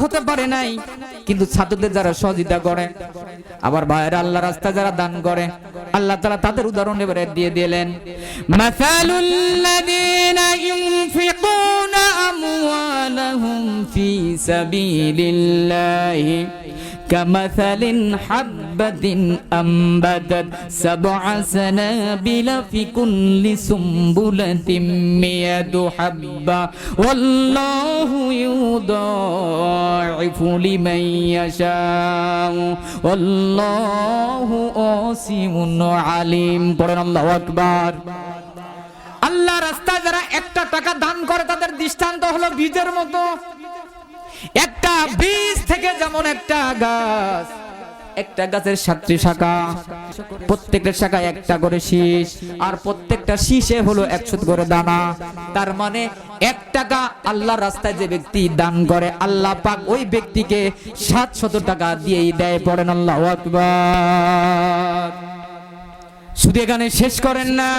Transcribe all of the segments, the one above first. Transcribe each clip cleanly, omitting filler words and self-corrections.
হতে পারে নাই, কিন্তু ছাত্রদের যারা সহযোগিতা করে, আবার ভাইয়েরা আল্লাহ রাস্তায় যারা দান করে, আল্লাহ তাআলা তাদের উদাহরণ এবারে দিয়ে দিলেন। মাসালুল লাযীনা ইউনফিকুনা আমওয়ালাহুম ফি সাবিলিল্লাহি কামাসালিন হাববাতিন আম্বাতাত সাবআ সানাবিলা ফি কুল্লি সুমবুলাতিন মিয়াতু হাব্বা ওয়াল্লাহু ইউদাইফু লিমান ইয়াশাউ ওয়াল্লাহু ওয়াসিউন আলিম। পড়েন আল্লাহু আকবার। আল্লাহ রাস্তায় যারা একটা টাকা দান করে তাদের দৃষ্টান্ত হলো বীজের মতো। একটা বীজ থেকে যেমন একটা গাছ, একটা গাছের 7টি শাখা, প্রত্যেকটা শাখায় একটা করে শীষ, আর প্রত্যেকটা শীষে হলো 100 করে দানা। তার মানে 1 টাকা আল্লাহর রাস্তায় যে ব্যক্তি দান করে, আল্লাহ পাক ওই ব্যক্তিকে 700 টাকা দিয়েই দেয়। পড়েন আল্লাহু আকবার। শুধু এখানে শেষ করেন না,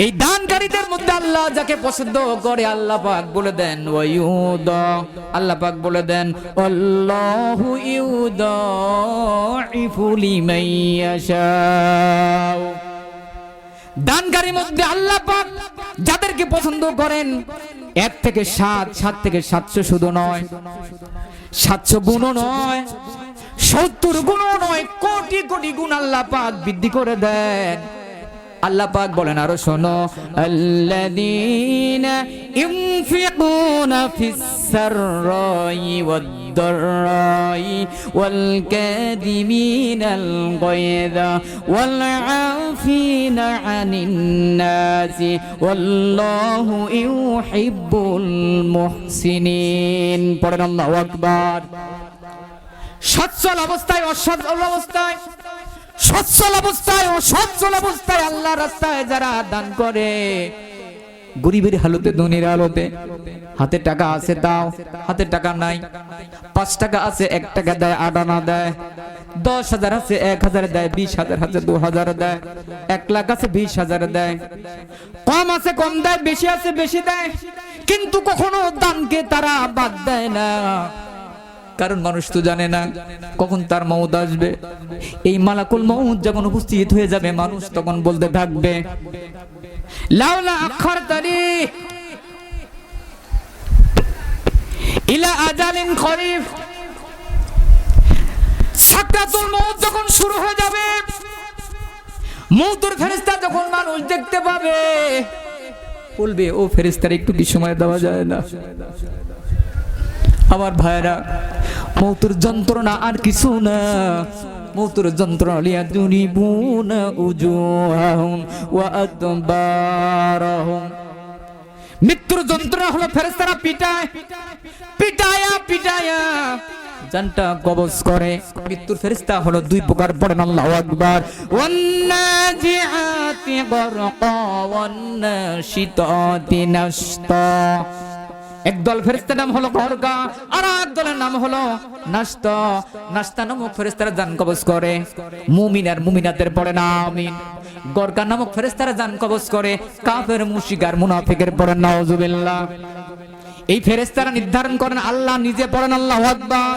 এই দানকারীদের মধ্যে আল্লাহ যাকে পছন্দ করে আল্লাহ পাক বলে দেন ওয়ায়ুদা, আল্লাহ পাক বলে দেন আল্লাহু ইউদাইফু লিমান ইয়াশাউ। দানকারীর মধ্যে আল্লাহ পাক যাদেরকে পছন্দ করেন 1 থেকে 7, 7 থেকে 700 শুধু নয়, 700 গুণও নয়, 70 গুণও নয়, কোটি কোটি গুণ আল্লাহ পাক বৃদ্ধি করে দেন। আল্লাহ পাক বলেন আরো শোনো, আল্লাযীনা ইউনফিকুনা ফিস সাররাই ওয়াদ দাররাই ওয়াল কাযিমিনাল গায়যা ওয়াল আফিনা আনিন নাসি ওয়াল্লাহু ইউহিব্বুল মুহসিনিন। পড়েন আল্লাহু আকবার। সচ্ছল অবস্থায়, অসচ্ছল অবস্থায়, সচ্ছল অবস্থায় ও সচ্ছল অবস্থায় আল্লাহ রাস্তায় যারা দান করে, গরিবের হালতে, ধনীর হালতে, হাতে টাকা আছে দাও, হাতে টাকা নাই, 5 টাকা আছে 1 টাকা দেয়, 8 আনা দেয়, 10,000 আছে 1,000 দেয়, 20,000 আছে 2,000 দেয়, 1 লাখ আছে 20,000 দেয়, কম আছে কম দেয়, বেশি আছে বেশি দেয়, কিন্তু কখনো দানকে তারা বাদ দেয় না। কারণ মানুষ তো জানে না কখন তার মউত আসবে। এই মালাকুল মউত যখন উপস্থিত হয়ে যাবে, মানুষ তখন বলতে থাকবে লাউলা আখারতানি ইলা আজালিন করিব। সাকরাতুল মউত যখন শুরু হয়ে যাবে, মউতের ফেরেশতা যখন মানুষ দেখতে পাবে, বলবে ও ফেরেশতার একটু কি সময় দেওয়া যায় না? আমার ভাইরা, মউতের যন্ত্রণা আর কিছু না, মউতের যন্ত্রণা লিয়াযুনিবুনা উজুহাহুম ওয়া আদবারহুম। মৃত্যুর যন্ত্রণা হলো ফেরেশতারা পিটায়, পিটায়া পিটায়া জানটা কবজ করে। মৃত্যুর ফেরেশতা হলো 2 প্রকার। পড়েন আল্লাহু আকবার। ওয়ান্নাজিআতি গরকা ওয়ান্নাশিতাতি নাশতা। একদল ফেরেশতার নাম হলো গরকা, আর এক দলের নাম হলো নাশতা। নাশতা নামক ফেরেশতারা জান কবজ করে মুমিন আর মুমিনাতের। পড়ে না আমিন। গরকা নামক ফেরেশতারা জান কবজ করে কাফের, মুশরিক আর মুনাফিকের। পড়েন নাউজুবিল্লাহ। এই ফেরেশতারা নির্ধারণ করেন আল্লাহ নিজে। পড়েন আল্লাহু আকবার।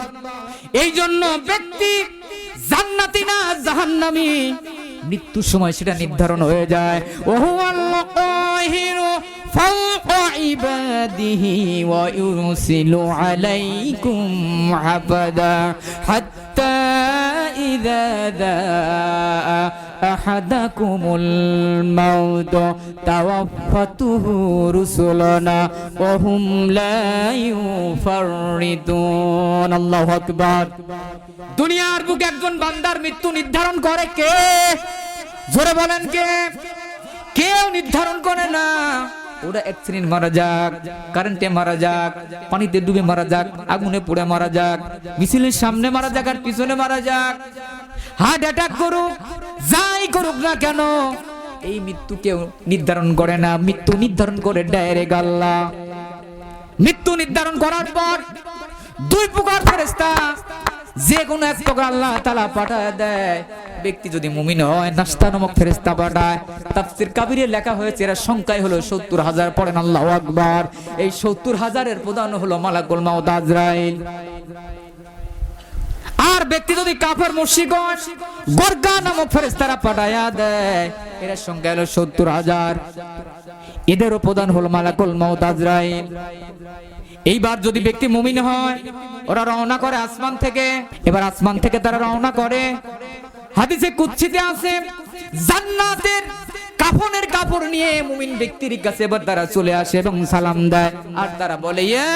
এই জন্য ব্যক্তি জান্নাতি না জাহান্নামী, মৃত্যুর সময় সেটা নির্ধারণ হয়ে যায়। ওহুয়াল্লাহু কাহিরু ফাওকা ইবাদিহি ওয়া ইউরসিলু আলাইকুম হাফাদা হাত্তা ইযা দাআ আহাদাকুমুল মাউত তাওয়াফাতুহু রুসুলানা ওয়া হুম লা ইউফাররিতুন। আল্লাহু আকবার। দুনিয়ার বুকে একজন বান্দার মৃত্যু নির্ধারণ করে কে? জোরে বলেন কে? কেউ নির্ধারণ করে না। ওরা অ্যাক্সিডেন্ট মারা যাক, কারেন্টে মারা যাক, পানিতে ডুবে মারা যাক, আগুনে পুড়ে মারা যাক, মিছিলের সামনে মারা যাক আর পিছনে মারা যাক, হার্ট অ্যাটাক করুক, যাই করুক না কেন, এই মৃত্যু কেউ নির্ধারণ করে না। মৃত্যু নির্ধারণ করে ডাইরেক্ট আল্লাহ। মৃত্যু নির্ধারণ করার পর 2 প্রকার ফেরেশতা, যে কোনো এক প্রকার আল্লাহ তাআলা পাঠায় দেয়। ব্যক্তি যদি মুমিন হয় নাস্তা নামক ফেরেশতা পাঠায়। তাফসীর কাবীরে লেখা হয়েছে এর সংখ্যাই হলো ৭০,০০০। পড়েন আল্লাহু আকবার। এই ৭০,০০০-এর প্রধান হলো মালাকুল মাউত আজরাইল। আর ব্যক্তি যদি কাফের মুশরিক হয় গরগা নামক ফেরেশতারা পাঠায়া দেয়, এর সংখ্যা হলো ৭০,০০০। এদেরও প্রধান হলো মালাকুল মাউত আজরাইল। এইবার যদি ব্যক্তি মুমিন হয় ওরা রওনা করে আসমান থেকে। এবার আসমান থেকে তারা রওনা করে, হাদিসে কুদসিতে আছে জান্নাতের কাফনের কাপড় নিয়ে মুমিন ব্যক্তির কাছে এবার তারা চলে আসে এবং সালাম দেয়। আর তারা বলে ইয়া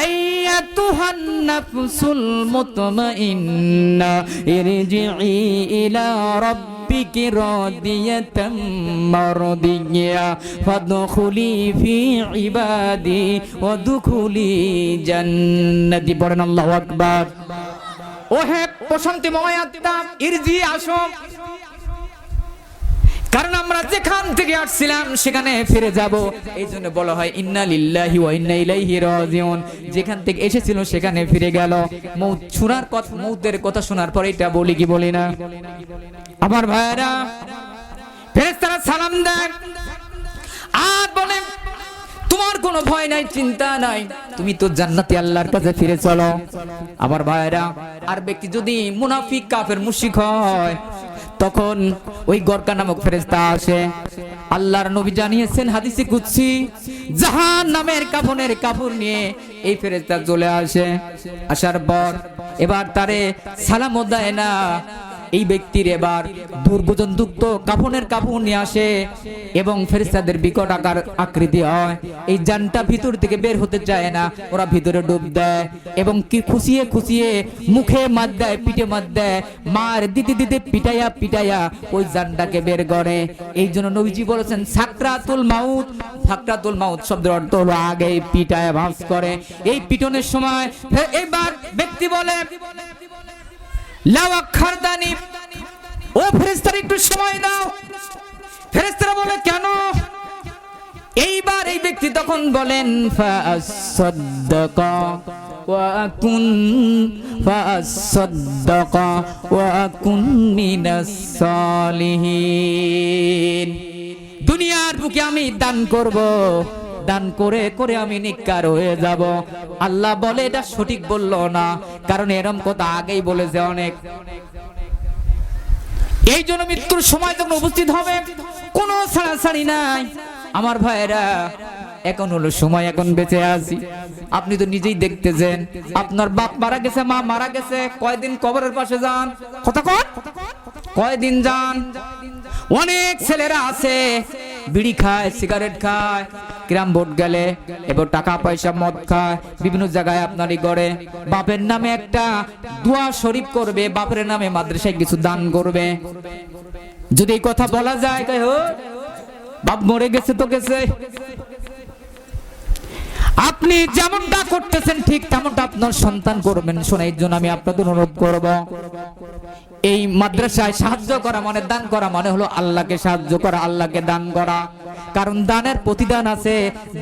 আইয়াতুহান নাফসুল মুতমাইন্না ইরজিই ইলা রাব্বিকি রাদিয়াতাম মারদিয়া ফাদখুলি ফি ইবাদি ওয়াদখুলি জান্নাতি। পড়েন আল্লাহু আকবার। ও হে প্রশান্তিময় আত্মা, ইরজি আসো, কারণ আমরা যেখান থেকে আসছিলাম সেখানে ফিরে যাব। এই জন্য বলা হয় ইন্না লিল্লাহি ওয়া ইন্না ইলাইহি রাজিউন। যেখান থেকে এসেছিল সেখানে ফিরে গেল। মৌত শোনার কথা, মৌতের কথা শোনার পর এটা বলি কি বলি না? আমার ভাইরা, ফেরেশতারা সালাম দেয় আর বলে তোমার কোনো ভয় নাই, চিন্তা নাই, তুমি তো জান্নাতি আল্লাহর কাছে ফিরে চলো। আমার ভাইরা, আর ব্যক্তি যদি মুনাফিক কাফের মুশরিক হয় তখন ওই গরকা নামক ফেরেশতা আসে। আল্লাহর নবী জানিয়েছেন হাদিসে কুদসি, জাহান্নামের কাফনের কাপড় নিয়ে এই ফেরেশতা চলে আসে। আসার পর এবার তারে সালামও দেয় না। এই ব্যক্তির এবার দুর্গন্ধযুক্ত কাফনের কাপড় নিয়ে আসে এবং ফেরেশতাদের বিকট আকার আকৃতি হয়। এই জানটা ভিতর থেকে বের হতে চায় না, ওরা ভিতরে ডুব দেয় এবং কি খুশিয়ে খুশিয়ে মুখে মার দেয়, পিঠে মার দেয়, মার দিতে দিতে পিটাইয়া পিটাইয়া ওই জানটাকে বের করে। এই জন্য নবীজি বলেছেন সাকরাতুল মাউত। সাকরাতুল মাউত শব্দের অর্থ হলো আগে পিটাইয়া ভাঁজ করে। এই পিটনের সময় এবার ব্যক্তি বলে লাওয়া খারদানি, ও ফেরেশতারা একটু সময় দাও। ফেরেশতারা বলে কেন? এইবার এই ব্যক্তি তখন বলেন ফাসাদদাকা ওয়া কুন মিনাস সালিহিন। দুনিয়ার বুকে আমি দান করব, দান করে করে আমি নেককার হয়ে যাব। আল্লাহ বলে এটা সঠিক বলল না, কারণ এরকম কথা আগেই বলেছে অনেক। এই জন্য মৃত্যুর সময় যখন উপস্থিত হবে কোনো ছাড়াছাড়ি নাই। আমার ভাইরা, এখন হলো সময়, এখন বেঁচে আছি। আপনি তো নিজেই দেখতেছেন আপনার বাপ মারা গেছে, মা মারা গেছে, কয়দিন কবরের পাশে যান? কতক্ষণ? কয়দিন যান? অনেক ছেলেরা আছে বিড়ি খায়, সিগারেট খায়, গ্রাম ভোট গেলে এবার টাকা পয়সা মদ খায়, বিভিন্ন জায়গায় আপনারই গড়ে বাপের নামে একটা দোয়া শরীফ করবে, বাপের নামে মাদ্রাসায় কিছু দান করবে। যদি এই কথা বলা যায় বাপ মরে গেছে তো গেছে, আপনি যেমনটা করতেছেন ঠিক তেমনটা আপনার সন্তান করবেন। শোনা, এই জন্য আমি আপনাদের অনুরোধ করব, এই মাদ্রাসায় সাহায্য করা মানে দান করা মানে হলো আল্লাহকে সাহায্য করা, আল্লাহকে দান করা। কারণ দানের প্রতিদান আছে,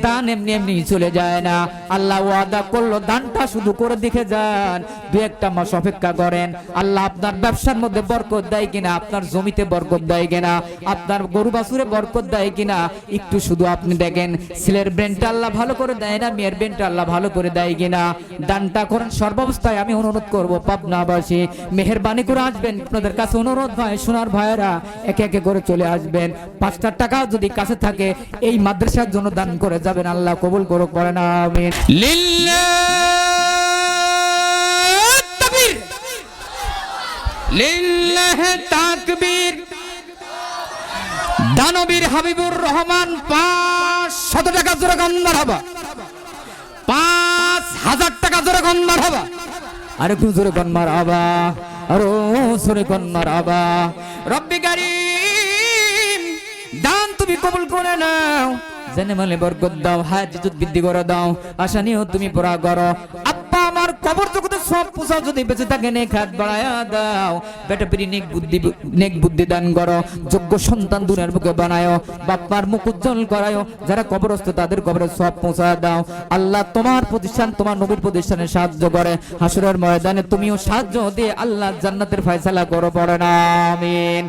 দান এমনি এমনি চলে যায় না। আল্লাহ ওয়াদা করলো দানটা শুধু করে দেখে যান, দু একটা মাস অপেক্ষা করেন, আল্লাহ আপনার ব্যবসার মধ্যে বরকত দেয় কিনা, আপনার জমিতে বরকত দেয় কিনা, আপনার গরু বাছুরে বরকত দেয় কিনা, একটু শুধু আপনি দেখেন। ছেলের ব্রেনটা আল্লাহ ভালো করে দেয় না, মেয়ের ব্রেনটা আল্লাহ ভালো করে দেয় কিনা। দানটা করেন সর্বাবস্থায়। আমি অনুরোধ করবো পাবনাবাসী মেহেরবানি করে আসবেন, আপনাদের কাছে অনুরোধ ভাই, সোনার ভাইয়েরা একে একে করে চলে আসবেন। 5টা টাকা যদি কাছে থাকে এই মাদ্রাসার জন্য দান করে যাবেন, আল্লাহ কবুল করুক, বলেন আমিন। লিল্লাহ তাকবীর। দানবীর হাবিবুর রহমান 500 টাকা জোরে গন্ধার হবা, 5000 টাকা জোরে গন্ধার হবা, আরে একটু জোরে গন্ধার হবা, আরো জোরে গন্ধার হবা। রব্বি কারীম, দান তুমি কবুল করে নাও, জেনে মালে বরকত দাও, হায়াত বৃদ্ধি করে দাও, আশা নিয়েও তুমি পুরা করো। আব্বা আমার কবর জগতে সব পোষা যদি বেঁচে থাকে নেক হাত বাড়ায়া দাও, বেটা পিরি নেক বুদ্ধি দান করো, যোগ্য সন্তান দুনিয়ার বুকে বানায়ো, বাপ্পার মুখ উজ্জ্বল করায়ো, যারা কবরস্থ তাদের কবরে সব পৌঁছা দাও। আল্লাহ তোমার প্রতিষ্ঠান, তোমার নবীর প্রতিষ্ঠানে সাহায্য করে, হাসরের ময়দানে তুমিও সাহায্য দিয়ে আল্লাহ জান্নাতের ফয়সালা করো, পড়ে না আমিন।